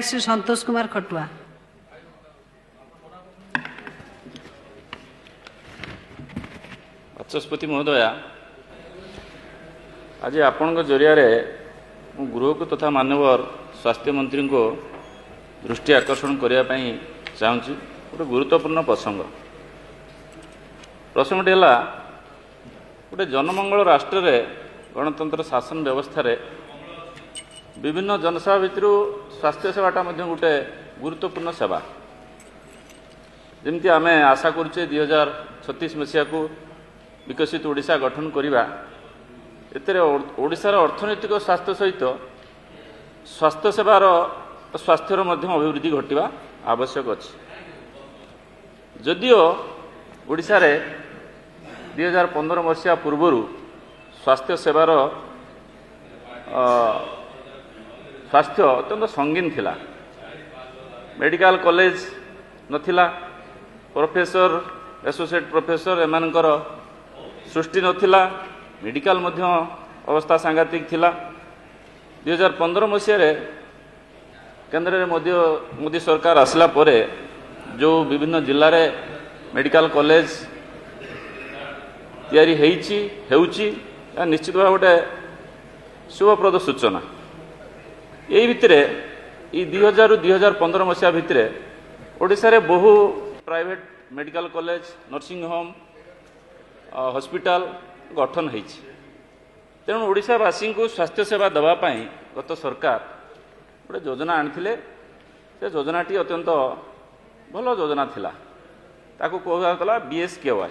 श्री संतोष कुमार खटुआ। बाचस्पति महोदया, आज आपण जरिया गृह को तथा मानवर स्वास्थ्य मंत्री को दृष्टि आकर्षण करने चाहूँगी गोटे गुरुत्वपूर्ण प्रसंगटी है गोटे जनमंगल राष्ट्र रे गणतंत्र शासन व्यवस्था रे विभिन्न जनसेवा भितर स्वास्थ्य सेवाटा गोटे गुरुत्वपूर्ण सेवा जमती आम आशा करुचे 2036 मसीहा को विकसित ओडिशा गठन करवा ओडिशार अर्थनैतिक स्वास्थ्य सहित स्वास्थ्य सेवार स्वास्थ्यर अभिवृद्धि घटवा आवश्यक अच्छी जदिओ ओडिशा रे 2015 मसीहा पूर्वर स्वास्थ्य सेवार स्वास्थ्य अत्यंत संगीन थिला। मेडिकल कॉलेज नथिला, प्रोफेसर एसोसिएट प्रोफेसर एमानकर सृष्टि नथिला, मेडिकल मध्य अवस्था सांघातिक थिला। 2015 मसीह केंद्र में मोदी सरकार आसला परे जो विभिन्न जिले में मेडिकल कॉलेज तैयारी हेउची निश्चित भाव गोटे शुभप्रद सूचना। यही भितर 2000 2015 मसीहा भितर ओडिशा रे बहु private medical college, nursing home, hospital गठन होईछि। तेणु ओडिशावासी को स्वास्थ्य सेवा देवाई गत सरकार गोटे योजना आनिथिले। से योजनाटी अत्यंत भल योजना थिला। ताकू कहला BSKY।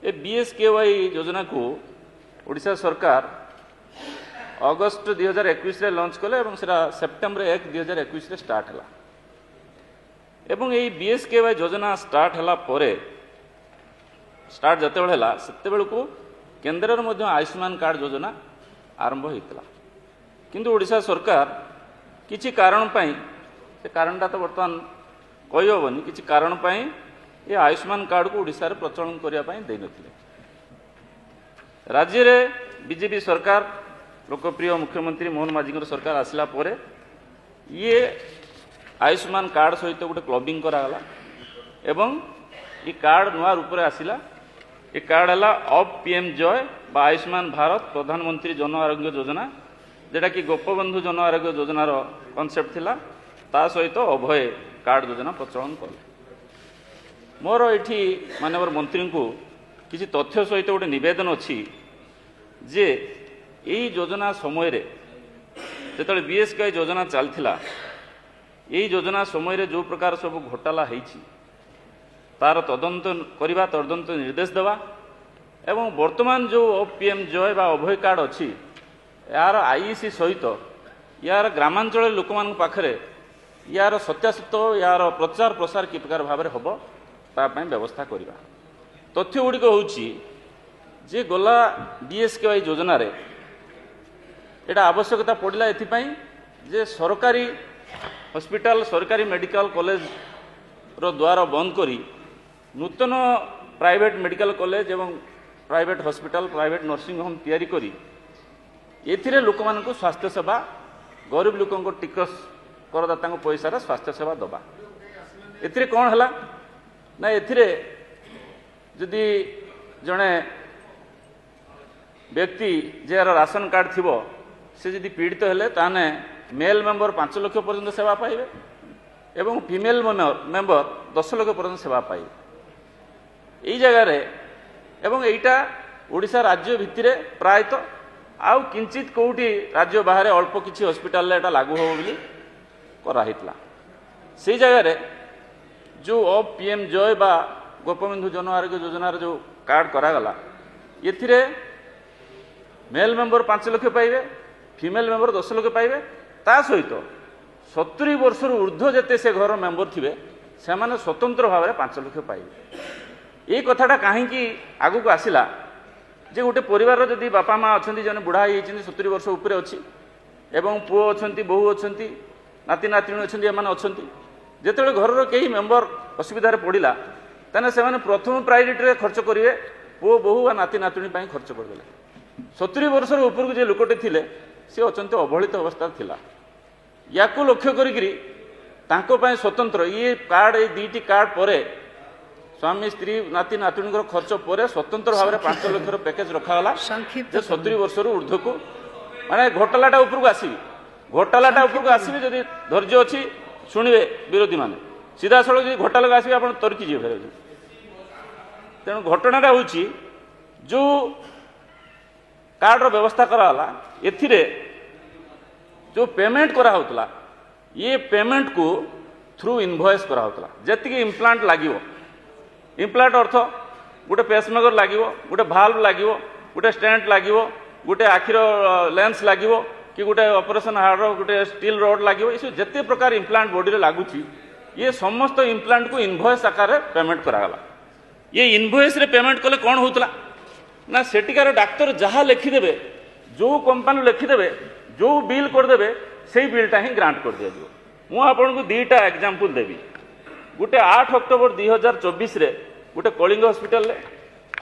ए BSKY योजना को ओडिशा सरकार अगस्त 2021 रे लॉन्च कले और सेप्टेम्बर 1 2021 रे स्टार्ट हला। एवं यही BSKY योजना स्टार्ट हला परे स्टार्ट जते बेले हला सेते बेल को केंद्र मध्य आयुष्मान कार्ड योजना आरंभ होइतला। किंतु ओडिशा सरकार किछि कारण पई से कारणटा तो वर्तमान कहि होबनी किछि कारण पई ये आयुष्मान कार्ड को ओडिशा रे प्रचलन करिया पई देइ नथिले। राज्य रे बीजेपी सरकार लोकप्रिय मुख्यमंत्री मोहन माझी सरकार आसला परे ये आयुष्मान कार्ड सहित गोटे क्लबिंग करागला एवं ये कार्ड नुआ रूप में आसला। ये कार्ड है ऑफ PM जय बा आयुष्मान भारत प्रधानमंत्री जन आरोग्य योजना जेटा कि गोपबंधु जन आरोग्य योजनार कॉन्सेप्ट थिला। ता सहित अभय कार्ड योजना प्रचलन कले। मोर एठी माननीय मंत्री को किसी तथ्य सहित गोटे निवेदन अच्छी जे यही योजना समय जो BSKY योजना चलता यही योजना समय जो प्रकार सब घोटाला होईछि तार तदंत करवा तदंत निर्देश देवा एवं वर्तमान जो PM जय बा अभय कार्ड अच्छी यार IEC सहित यार ग्रामांचल लोक मान पाखरे यार सत्यासत्य यार प्रचार प्रसार कि प्रकार भाव में हम तापाई व्यवस्था करवा। तथ्य गुड़िक हूँ जे गला BSKY योजना रे एटा आवश्यकता पड़ला एथिपाई जे सरकारी हॉस्पिटल सरकारी मेडिकल कॉलेज रो द्वार बंद करी नूतन प्राइवेट मेडिकल कॉलेज एवं private hospital private nursing home तैयारी करी एथिरे लोक मान को स्वास्थ्य सेवा गरीब लोकों को टिकस करदाता पैसा स्वास्थ्य सेवा दबा। एथिरे कौन हला ना एथिरे जदि जड़े व्यक्ति जार राशन कार्ड थिबो से जदि पीड़ित हेले ताने मेल मेंबर 5 लाख पर्यंत सेवा पाइबे एवं फीमेल मेंबर 10 लाख पर्यंत सेवा पाइबे। यही जगह रे एवं एटा ओडिशा राज्य भितरे प्रायतः आउ किंचित कोउटी राज्य बाहर अल्प किछि हॉस्पिटल ले एटा लागू हो बोली कराहितला। से जगह रे जो ऑफ PM जय बा गोपबंधु जन आरोग्य योजना जो कार्ड करागला एथिरे मेल मेंबर 5 लाख पाइबे फीमेल मेंबर 10 लाख पाइबे। ता सहित 70 वर्ष ऊर्ध्व जेते से घर मेंबर थिबे से माने स्वतंत्र भाव में 5 लाख पाइबे। ये कथाटा कहीं आगु को आसला जे गोटे परिवार जदि बापा माँ अच्छा जन बुढ़ा हो 70 वर्ष उपर अच्छी एवं पुओ अच्छा बहु अच्छा नाती नातिणी अच्छा अच्छा जिते घर कई मेंबर असुविधा पड़ा ताने से प्रथम प्रायोरिटी खर्च करेंगे पुओ बहु नाती नातुणी खर्च करदे 70 वर्ष ऊपर को जे लोकटे थिले सी अत्यंत अवहेलित अवस्था थिला या लक्ष्य करी स्वतंत्र ये कार्ड ये दुईटी कार्ड पर स्वामी स्त्री नाती नातुणी खर्च पर स्वतंत्र भाव में 5 लाख पैकेज रखागला 70 वर्ष ऊर्ध्व को माने घोटालाटा उपरको आसबि घोटालाटा उपरको आसबि जदि धैर्य अच्छी शुणवे विरोधी माने सीधा सड़क जो घोटाला आसबि आप तरकी जी फेर तेणु घटनाटा हूँ जो कार्ड व्यवस्था कराला एथिरे जो पेमेंट करा होतला ये पेमेंट को थ्रू इनवॉइस करा होतला जति इम्प्लांट लागिवो इम्प्लांट अर्थ गोटे पेसमेकर लागिवो गोटे भाल्व लागिवो गोटे स्टेंट लागिवो गोटे आखिर लेंस लागिवो कि गोटे ऑपरेशन हार्ड गोटे स्टील रड लागिवो ये जते प्रकार इम्प्लांट बॉडी रे लागुची ये समस्त इम्प्लांट को इनवॉइस आकार पेमेंट करागला ये इनवॉइस रे पेमेंट कले कौन होतला ना सेटिकार डाक्तर जहाँ लिखिदेवे जो कंपनी लिखिदेवे जो बिल करदे से बिलटा ही ग्रांट कर दिया मु आपन को दुईटा एग्जांपल देवी गोटे 8 अक्टोबर 2024 रे गोटे कलिंग हॉस्पिटल रे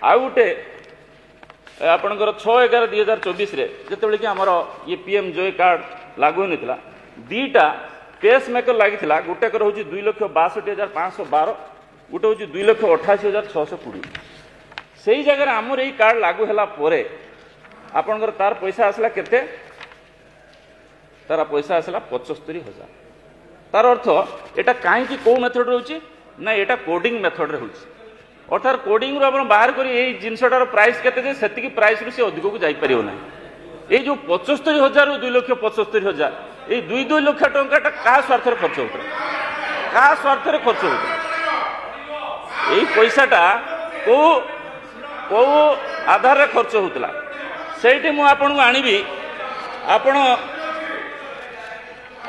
आ गोटे आपनकर 6/11/2024 रे जेतेबेले कि हमर ये पीएम जॉय कार्ड लागू होनितला दुईटा पेस मेकर लागितला गोटे कर होची 2,62,512 गोटे होची 2,88,620 सेही जगह आमर यही कार्ड लागू हैला परे आपनकर तार पैसा आसला केते तार पैसा आसला 75,000 तार अर्थ एटा कहीं कौ मेथड रोचे ना एटा कोडिंग मेथड रे होची अर्थात कोडिंग रो बाहर करी एई जिनसटार प्राइस केते जे सेतिकी प्राइस रु से अधिक को जाई परियो ना ए जो 75,000 रु 2,75,000 ए 2 लाख टंकाटा का स्वार्थ रे खर्च होता का स्वार्थ रे खर्च होता एई पैसाटा को को आधार रे खर्च होतला सेठी मु आपन को आनिबी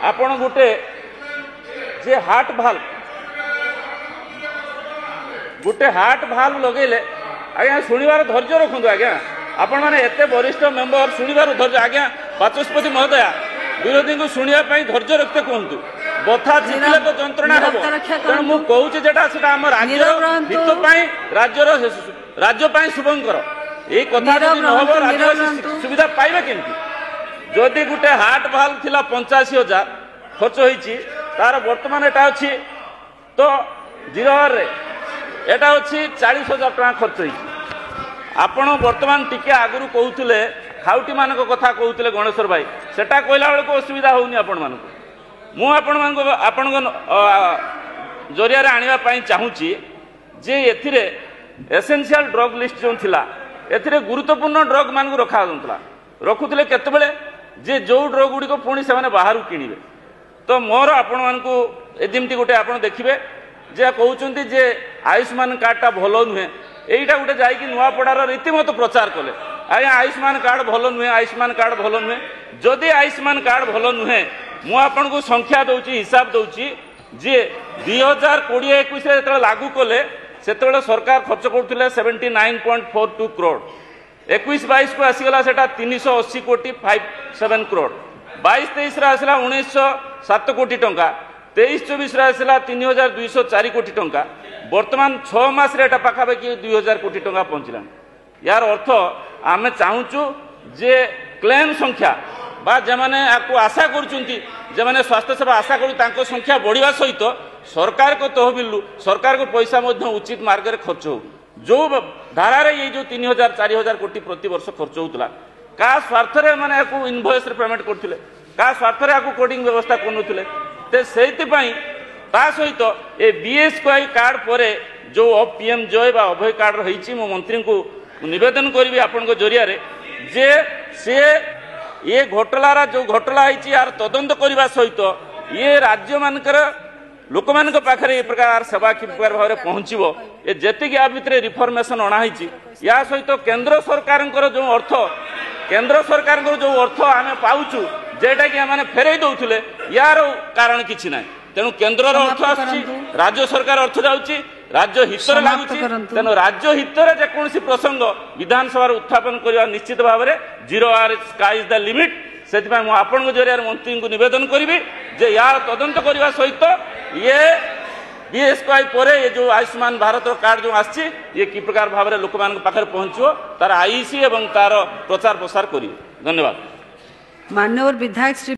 आपण गोटे जे हार्ट भाल्व लगेले आज्ञा शुणिबार धैर्य रखु आज्ञा आपण मैंने एत वरिष्ठ मेंबर शुणिबार धैर्य आज्ञा बाचस्पति महोदय विरोधी को शुणा धैर्य रखते कहतु बथा चिपिले तो जंत्रणा हम तेणु मुझे कहूँ जेटा आम राज्य शुभंकर ये कथा नहब राज्य सुविधा पाइबे केमती जदि गोटे हार्ट भाल्व थिला 85,000 खर्च होईची तार वर्तमान एटा अच्छी तो 0 रे एटा अच्छी 40,000 टका खर्च होईची आपण वर्तमान टिके आगुरु कहउथिले खाउटी मानक कथा कहउथिले गणेश्वर भाई सेटा कहला बेलको असुविधा होउनी आपण मानक मु आपण जरिया रे आनिबा पई चाहूची जे एथिरे एसेंशियल ड्रग लिस्ट जो थिला एथिरे गुरुत्वपूर्ण ड्रग मान को रखा होतला रखुथिले केतेबेले जे जो ड्रग गुडी को पुणी से माने बाहर किनिबे तो मोर आपण मानकू एदिमती गोटे आपण देखिबे जे कहउचंती जे आयुष्मान कार्डटा भलो नुहे एईटा गोटे जाई कि नुआपड़ार रीतिमत प्रचार कले आज्ञा आयुष्मान कार्ड भलो नुहे आयुष्मान कार्ड भलो नुहे जदि आयुष्मान कार्ड भलो नुहे मु आपण को संख्या दउची हिसाब दउची जे 2020-21 रे लागू कले सेतेबेले सरकार खर्च करथिले 79.42 करोड़ 21-22 को आसीगला सेटा 380 कोटी 57 करोड़ 22-23 आसला 1907 कोटी टंका 23-24 आसला 3,204 कोटी टंका वर्तमान 6 मास रे एटा पाखापाखि 2,000 कोटी टंका पहुंचला यार अर्थ आमे चाहूचु जे क्लेम संख्या बा जमाने आपको आशा करूचंती जमाने स्वास्थ्य सेवा आशा करू तांको संख्या बढ़िया सहित सरकार को तहबिल सरकार को पैसा मध्य उचित मार्ग रे खर्च हो जो धारा रे ये जो 3,000-4,000 कोटी प्रति वर्ष खर्च होतला का स्वार्थ रे माने आपको इनवॉइस रे पेमेंट करथिले का स्वार्थ रे आपको कोडिंग व्यवस्था करनुथिले ते सेति पई ता सहित ए बीएसकेवाई कार्ड परे जो पीएम जॉय बा अभय कार्ड रहिछि मो मंत्री को निवेदन करबी आपन को जरिया रे जे से ये घोटाला जो घोटाला है यार तदंत करने सहित ये राज्य मानकर लोक मान पाखे ये प्रकार सेवा कि प्रकार भाव में पहुँचो ये जी या भितर रिफर्मेसन अणाई या सहित केंद्र सरकार जो अर्थ केंद्र सरकार जो अर्थ आम पाचु जेटा कि आम फेरई दौले यार कारण किसी ना तेणु केन्द्र अर्थ आसूँ राज्य सरकार अर्थ जाऊँगी राज्य हित लगुच तेणु राज्य हित जेकोसी प्रसंग विधानसभा उत्थापन करने निश्चित भाव में 0 or sky is the limit से आपण जरिया मंत्री को निवेदन करी जे यार तदंत करने सहित ये बीएसकेवाई पर ये जो आयुष्मान भारत कार्ड जो आसी ये कि प्रकार भाव में लोक मान पाखे पहुँचो तार आईसी एवं तार प्रचार प्रसार करेंगे। धन्यवाद। माननीय विधायक श्री